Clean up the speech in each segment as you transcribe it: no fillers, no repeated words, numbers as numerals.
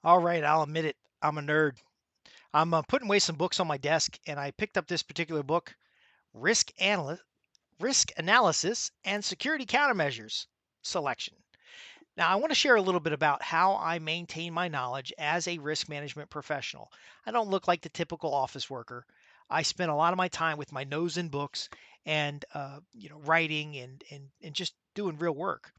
All right, I'll admit it. I'm a nerd. I'm putting away some books on my desk, and I picked up this particular book, Risk Analysis and Security Countermeasures Selection. Now, I want to share a little bit about how I maintain my knowledge as a risk management professional. I don't look like the typical office worker. I spend a lot of my time with my nose in books and writing and just doing real work.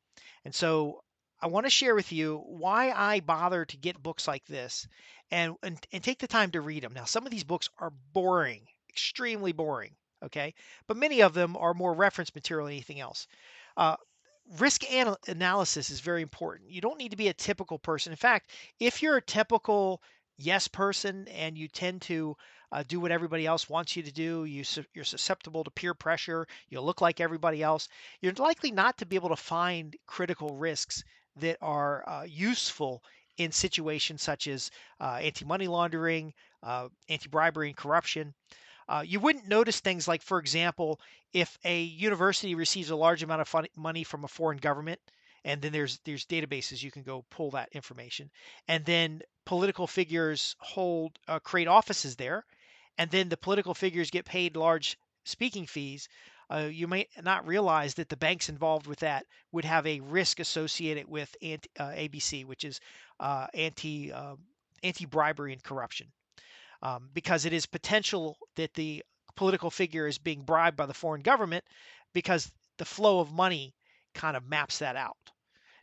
And so I want to share with you why I bother to get books like this and take the time to read them. Now, some of these books are boring, extremely boring, okay? But many of them are more reference material than anything else. Uh, analysis is very important. You don't need to be a typical person. In fact, if you're a typical yes person and you tend to do what everybody else wants you to do, you're susceptible to peer pressure, you look like everybody else, you're likely not to be able to find critical risks that are useful in situations such as anti money laundering, anti bribery, and corruption. You wouldn't notice things like, for example, if a university receives a large amount of money from a foreign government, and then there's databases you can go pull that information, and then political figures create offices there, and then the political figures get paid large speaking fees. You may not realize that the banks involved with that would have a risk associated with ABC, which is anti bribery and corruption, because it is potential that the political figure is being bribed by the foreign government because the flow of money kind of maps that out.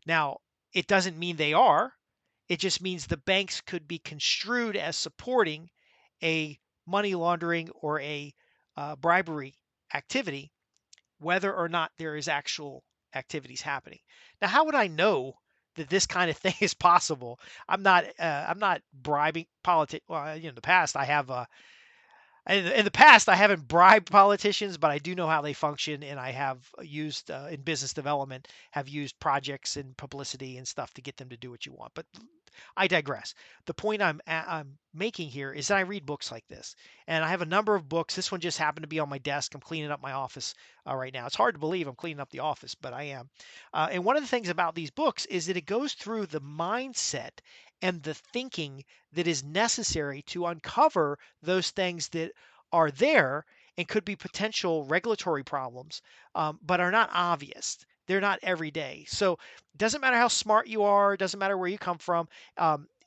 Now, it doesn't mean they are. It just means the banks could be construed as supporting a money laundering or a bribery activity, whether or not there is actual activities happening. Now, how would I know that this kind of thing is possible? I'm not bribing politics. Well, in the past I have in the past, I haven't bribed politicians, but I do know how they function, and I have used in business development, have used projects and publicity and stuff to get them to do what you want. But I digress. The point I'm making here is that I read books like this, and I have a number of books. This one just happened to be on my desk. I'm cleaning up my office right now. It's hard to believe I'm cleaning up the office, but I am. And one of the things about these books is that it goes through the mindset and the thinking that is necessary to uncover those things that are there and could be potential regulatory problems, but are not obvious. They're not every day. So it doesn't matter how smart you are, it doesn't matter where you come from.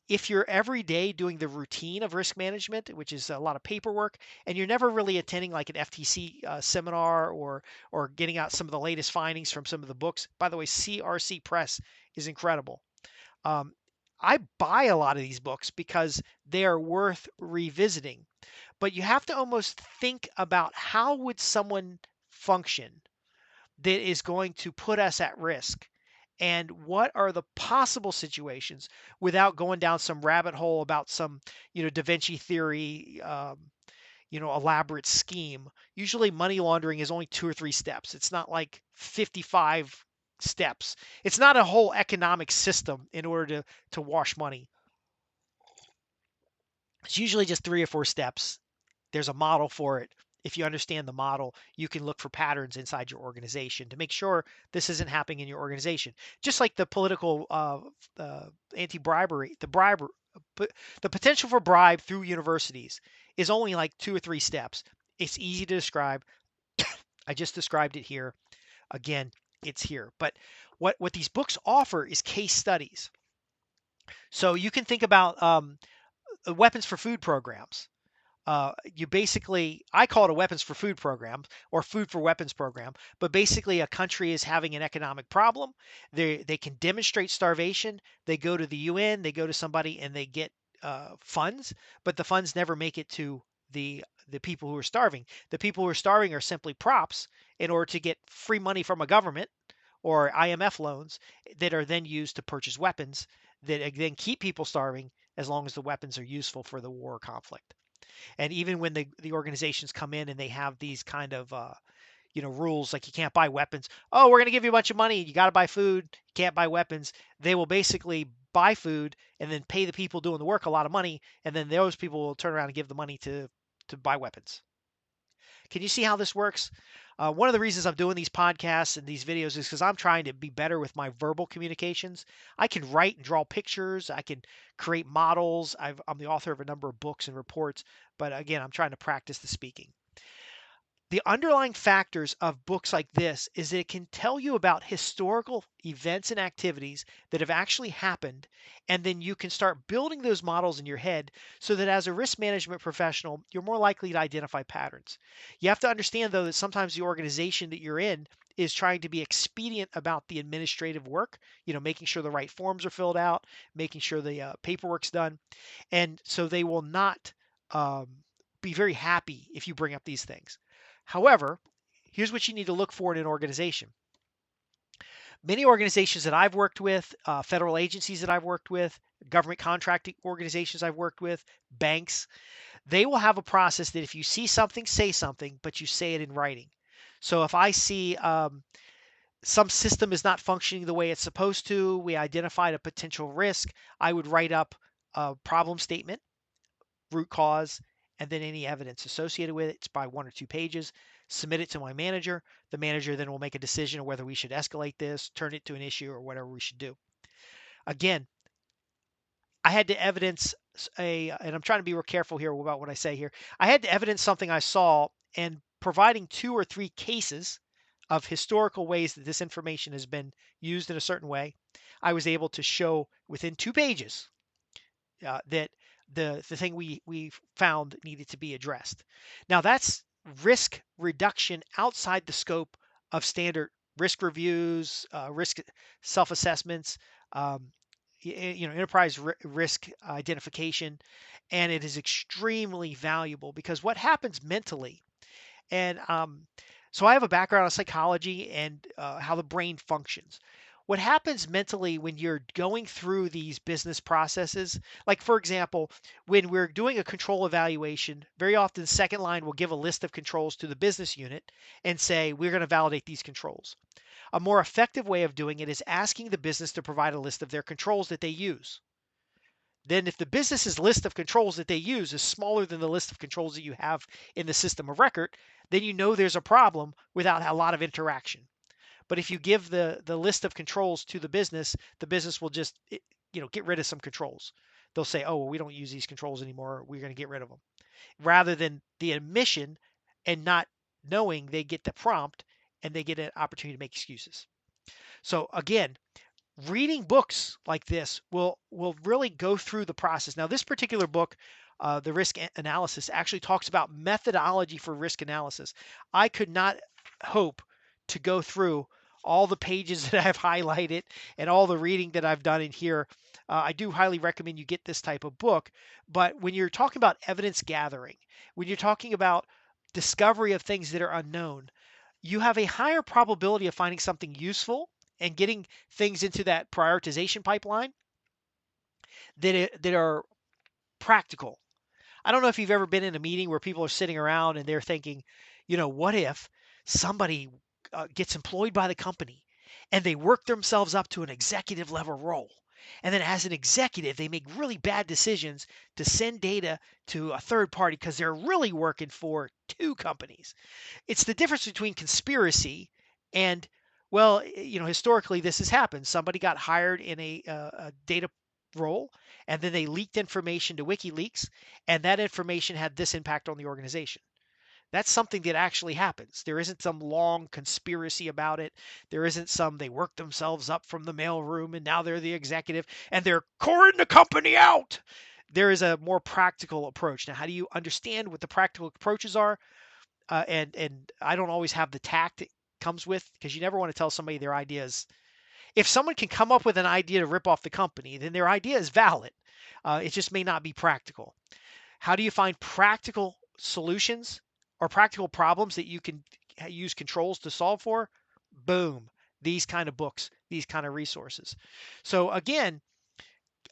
If you're every day doing the routine of risk management, which is a lot of paperwork, and you're never really attending like an FTC seminar or getting out some of the latest findings from some of the books. By the way, CRC Press is incredible. Um, I buy a lot of these books because they are worth revisiting, but you have to almost think about how would someone function that is going to put us at risk, and what are the possible situations without going down some rabbit hole about some Da Vinci theory, elaborate scheme. Usually money laundering is only 2 or 3 steps. It's not like 55 steps. It's not a whole economic system in order to wash money. It's usually just 3 or 4 steps. There's a model for it. If you understand the model, you can look for patterns inside your organization to make sure this isn't happening in your organization. Just like the political anti-bribery, the potential for bribe through universities is only like 2 or 3 steps. It's easy to describe. I just described it here. Again, it's here. But what these books offer is case studies. So you can think about weapons for food programs. You basically, I call it a weapons for food program or food for weapons program, but basically a country is having an economic problem. They can demonstrate starvation. They go to the UN, they go to somebody, and they get funds, but the funds never make it to the people who are starving. The people who are starving are simply props in order to get free money from a government or IMF loans that are then used to purchase weapons that then keep people starving as long as the weapons are useful for the war or conflict. And even when the organizations come in and they have these kind of rules like you can't buy weapons. Oh, we're going to give you a bunch of money. You got to buy food. You can't buy weapons. They will basically buy food and then pay the people doing the work a lot of money, and then those people will turn around and give the money to buy weapons. Can you see how this works? One of the reasons I'm doing these podcasts and these videos is because I'm trying to be better with my verbal communications. I can write and draw pictures. I can create models. I'm the author of a number of books and reports, but again, I'm trying to practice the speaking. The underlying factors of books like this is that it can tell you about historical events and activities that have actually happened, and then you can start building those models in your head so that as a risk management professional, you're more likely to identify patterns. You have to understand, though, that sometimes the organization that you're in is trying to be expedient about the administrative work, making sure the right forms are filled out, making sure the paperwork's done. And so they will not um, be very happy if you bring up these things. However, here's what you need to look for in an organization. Many organizations that I've worked with, federal agencies that I've worked with, government contracting organizations I've worked with, banks, they will have a process that if you see something, say something, but you say it in writing. So if I see some system is not functioning the way it's supposed to, we identified a potential risk, I would write up a problem statement, root cause, and then any evidence associated with it. It's by 1 or 2 pages. Submit it to my manager. The manager then will make a decision of whether we should escalate this, turn it to an issue, or whatever we should do. Again, I had to evidence and I'm trying to be real careful here about what I say here. I had to evidence something I saw, and providing 2 or 3 cases of historical ways that this information has been used in a certain way, I was able to show within 2 pages that the thing we found needed to be addressed. Now that's risk reduction outside the scope of standard risk reviews, risk self-assessments, um, enterprise risk identification, and it is extremely valuable because what happens mentally, and so I have a background in psychology and how the brain functions. What happens mentally when you're going through these business processes, like for example, when we're doing a control evaluation, very often second line will give a list of controls to the business unit and say, we're going to validate these controls. A more effective way of doing it is asking the business to provide a list of their controls that they use. Then if the business's list of controls that they use is smaller than the list of controls that you have in the system of record, then you know there's a problem without a lot of interaction. But if you give the list of controls to the business will just get rid of some controls. They'll say, "Oh, well, we don't use these controls anymore. We're going to get rid of them." Rather than the admission and not knowing, they get the prompt and they get an opportunity to make excuses. So again, reading books like this will really go through the process. Now, this particular book, the risk analysis, actually talks about methodology for risk analysis. I could not hope to go through all the pages that I've highlighted and all the reading that I've done in here. I do highly recommend you get this type of book. But when you're talking about evidence gathering, when you're talking about discovery of things that are unknown, you have a higher probability of finding something useful and getting things into that prioritization pipeline that are practical. I don't know if you've ever been in a meeting where people are sitting around and they're thinking, what if somebody gets employed by the company and they work themselves up to an executive level role? And then as an executive, they make really bad decisions to send data to a third party because they're really working for 2 companies. It's the difference between conspiracy and, well, historically this has happened. Somebody got hired in a data role, and then they leaked information to WikiLeaks, and that information had this impact on the organization. That's something that actually happens. There isn't some long conspiracy about it. There isn't some they worked themselves up from the mailroom and now they're the executive and they're coring the company out. There is a more practical approach. Now, how do you understand what the practical approaches are? And I don't always have the tact it comes with, because you never want to tell somebody their ideas. If someone can come up with an idea to rip off the company, then their idea is valid. It just may not be practical. How do you find practical solutions or practical problems that you can use controls to solve for? Boom. These kind of books, these kind of resources. So again,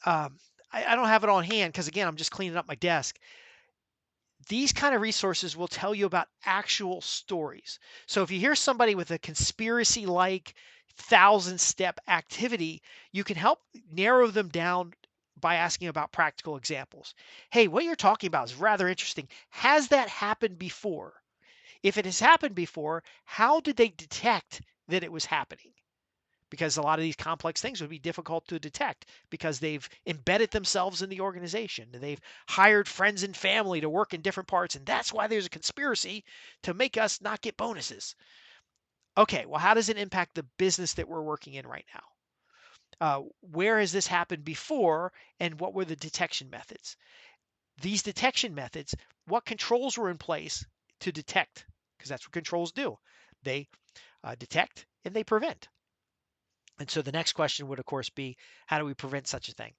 um, I don't have it on hand because again, I'm just cleaning up my desk. These kind of resources will tell you about actual stories. So if you hear somebody with a conspiracy like 1,000-step activity, you can help narrow them down by asking about practical examples. Hey, what you're talking about is rather interesting. Has that happened before? If it has happened before, how did they detect that it was happening? Because a lot of these complex things would be difficult to detect because they've embedded themselves in the organization. They've hired friends and family to work in different parts, and that's why there's a conspiracy to make us not get bonuses. Okay, well, how does it impact the business that we're working in right now? Where has this happened before, and what were the detection methods? These detection methods, what controls were in place to detect? Because that's what controls do. They detect and they prevent. And so the next question would, of course, be how do we prevent such a thing?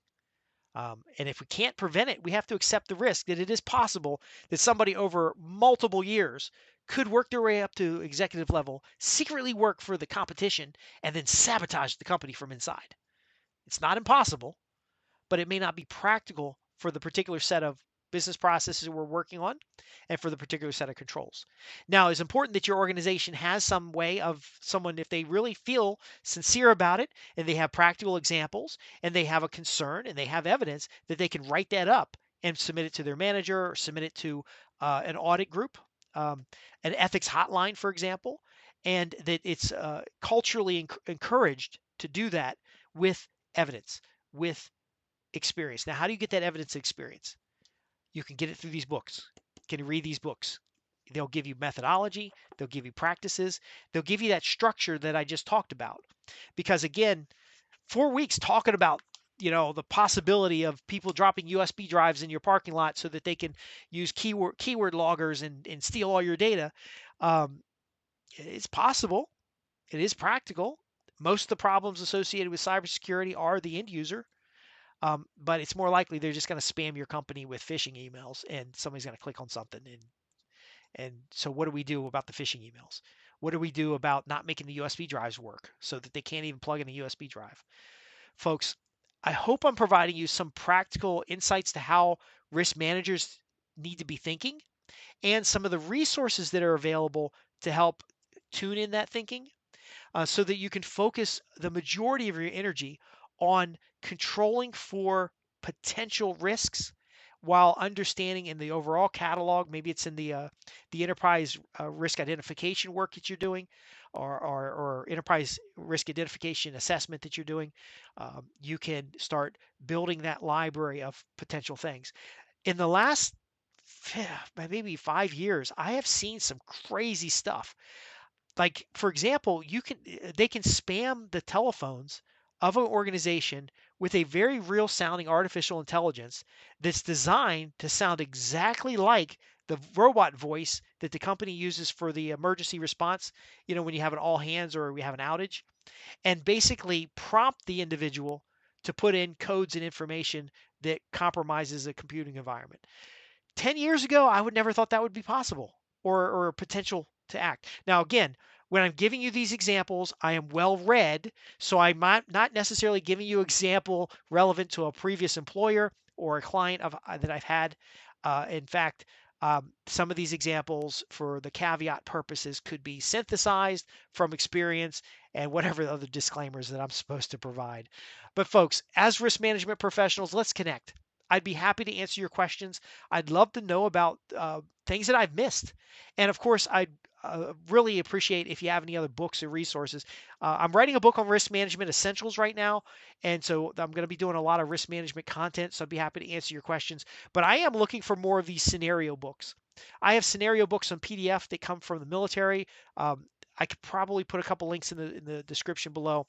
And if we can't prevent it, we have to accept the risk that it is possible that somebody over multiple years could work their way up to executive level, secretly work for the competition, and then sabotage the company from inside. It's not impossible, but it may not be practical for the particular set of business processes we're working on and for the particular set of controls. Now, it's important that your organization has some way of someone, if they really feel sincere about it and they have practical examples and they have a concern and they have evidence, that they can write that up and submit it to their manager or submit it to an audit group, um, an ethics hotline, for example, and that it's culturally encouraged to do that with evidence, with experience. Now, how do you get that evidence experience? You can get it through these books. You can read these books. They'll give you methodology, they'll give you practices, they'll give you that structure that I just talked about. Because again, 4 weeks talking about the possibility of people dropping USB drives in your parking lot so that they can use keyword loggers and steal all your data. Um, it's possible. It is practical. Most of the problems associated with cybersecurity are the end user. But it's more likely they're just going to spam your company with phishing emails, and somebody's going to click on something. And so, what do we do about the phishing emails? What do we do about not making the USB drives work so that they can't even plug in a USB drive? Folks, I hope I'm providing you some practical insights to how risk managers need to be thinking and some of the resources that are available to help tune in that thinking so that you can focus the majority of your energy on controlling for potential risks while understanding in the overall catalog. Maybe it's in the enterprise risk identification work that you're doing, or enterprise risk identification assessment that you're doing. You can start building that library of potential things. In the last maybe 5 years, I have seen some crazy stuff. Like, for example, they can spam the telephones of an organization with a very real sounding artificial intelligence that's designed to sound exactly like the robot voice that the company uses for the emergency response, when you have an all hands or we have an outage, and basically prompt the individual to put in codes and information that compromises a computing environment. 10 years ago, I would never thought that would be possible or a potential to act. Now, again, when I'm giving you these examples, I am well read, so I'm not necessarily giving you example relevant to a previous employer or a client that I've had. In fact, some of these examples for the caveat purposes could be synthesized from experience and whatever other disclaimers that I'm supposed to provide. But folks, as risk management professionals, let's connect. I'd be happy to answer your questions. I'd love to know about things that I've missed. And of course, I'd really appreciate if you have any other books or resources. I'm writing a book on risk management essentials right now. And so I'm going to be doing a lot of risk management content. So I'd be happy to answer your questions. But I am looking for more of these scenario books. I have scenario books on PDF that come from the military. I could probably put a couple links in the description below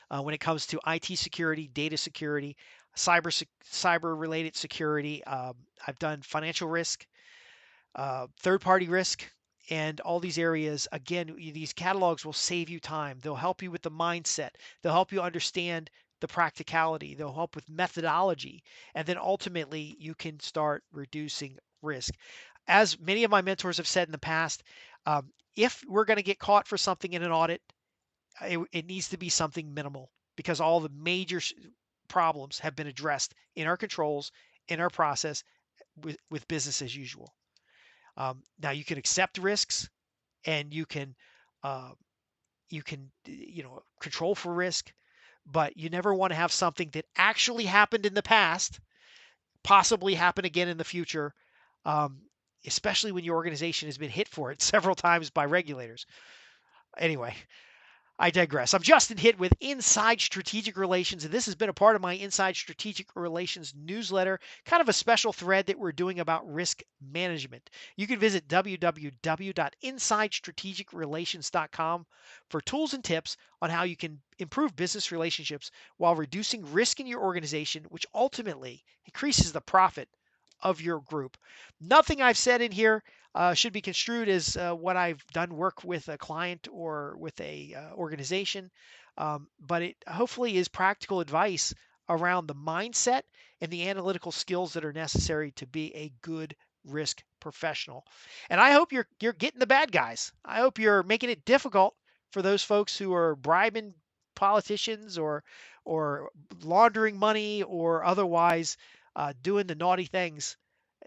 when it comes to IT security, data security, cyber related security. I've done financial risk, third party risk, and all these areas. Again, these catalogs will save you time. They'll help you with the mindset. They'll help you understand the practicality. They'll help with methodology. And then ultimately, you can start reducing risk. As many of my mentors have said in the past, if we're going to get caught for something in an audit, it needs to be something minimal because all the major problems have been addressed in our controls, in our process with business as usual. Now you can accept risks and uh, control for risk, but you never want to have something that actually happened in the past possibly happen again in the future. Um, especially when your organization has been hit for it several times by regulators. Anyway, I digress. I'm Justin Hitt with Inside Strategic Relations, and this has been a part of my Inside Strategic Relations newsletter, kind of a special thread that we're doing about risk management. You can visit www.insidestrategicrelations.com for tools and tips on how you can improve business relationships while reducing risk in your organization, which ultimately increases the profit of your group. Nothing I've said in here should be construed as what I've done work with a client or with a organization, but it hopefully is practical advice around the mindset and the analytical skills that are necessary to be a good risk professional. And I hope you're getting the bad guys. I hope you're making it difficult for those folks who are bribing politicians or laundering money or otherwise doing the naughty things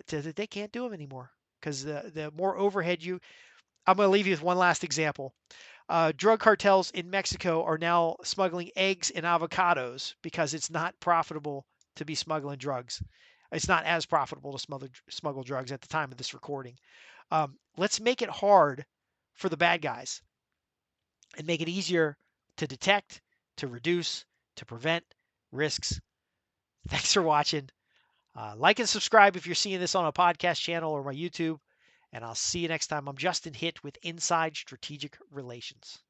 that they can't do them anymore because the more overhead you. I'm going to leave you with one last example. Drug cartels in Mexico are now smuggling eggs and avocados because it's not profitable to be smuggling drugs. It's not as profitable to smuggle drugs at the time of this recording. Let's make it hard for the bad guys and make it easier to detect, to reduce, to prevent risks. Thanks for watching. Like and subscribe if you're seeing this on a podcast channel or my YouTube. And I'll see you next time. I'm Justin Hitt with Inside Strategic Relations.